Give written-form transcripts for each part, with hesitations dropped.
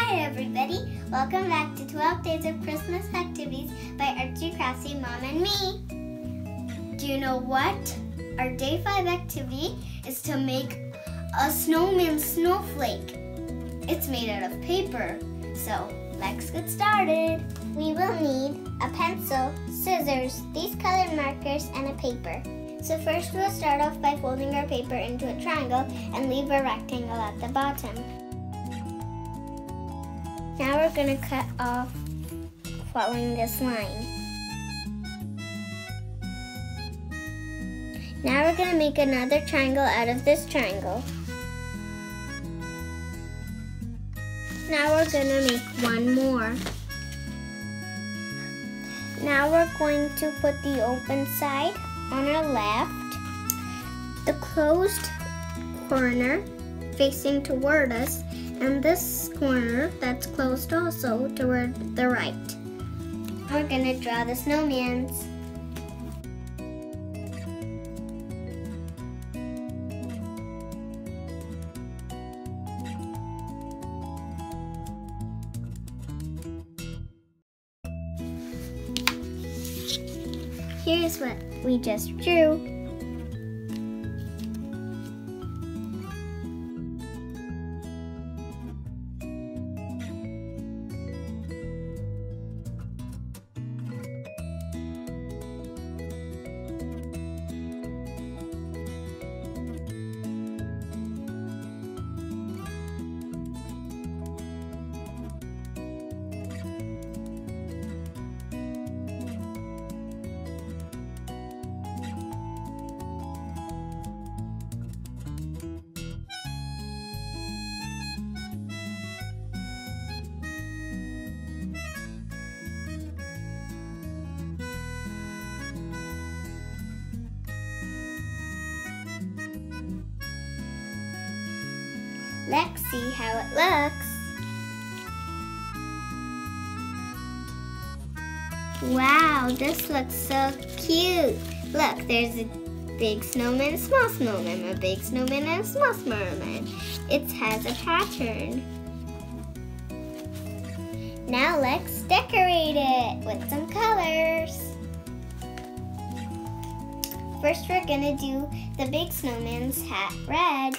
Hi everybody! Welcome back to 12 Days of Christmas Activities by Artsy, Craftsy, Mom, and me. Do you know what? Our Day 5 activity is to make a Snowman Snowflake. It's made out of paper, so let's get started. We will need a pencil, scissors, these colored markers, and a paper. So first we'll start off by folding our paper into a triangle and leave a rectangle at the bottom. Now we're going to cut off following this line. Now we're going to make another triangle out of this triangle. Now we're going to make one more. Now we're going to put the open side on our left, the closed corner facing toward us, and this corner that's closed also toward the right. We're going to draw the snowmans. Here's what we just drew. Let's see how it looks. Wow, this looks so cute. Look, there's a big snowman, a small snowman, a big snowman, and a small snowman. It has a pattern. Now let's decorate it with some colors. First, we're gonna do the big snowman's hat red.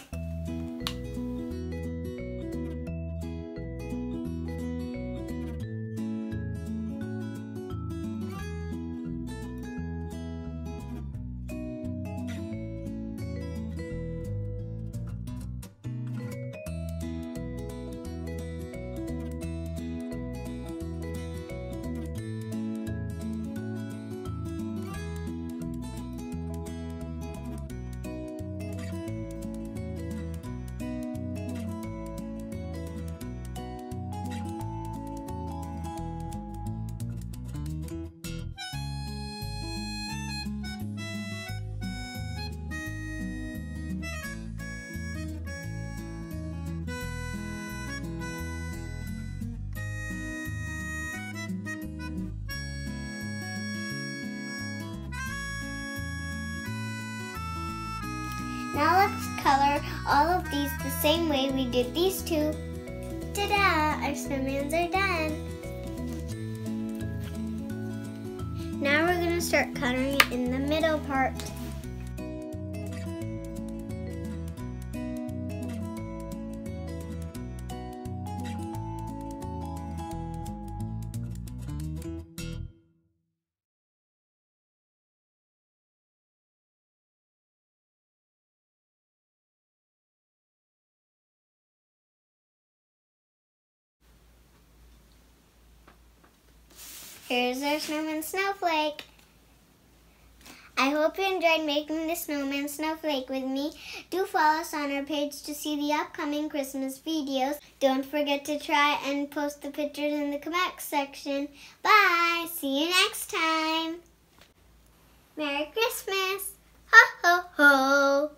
Now let's color all of these the same way we did these two. Ta-da! Our snowmans are done. Now we're going to start coloring it in the middle part. Here's our Snowman Snowflake. I hope you enjoyed making the Snowman Snowflake with me. Do follow us on our page to see the upcoming Christmas videos. Don't forget to try and post the pictures in the comments section. Bye! See you next time! Merry Christmas! Ho ho ho!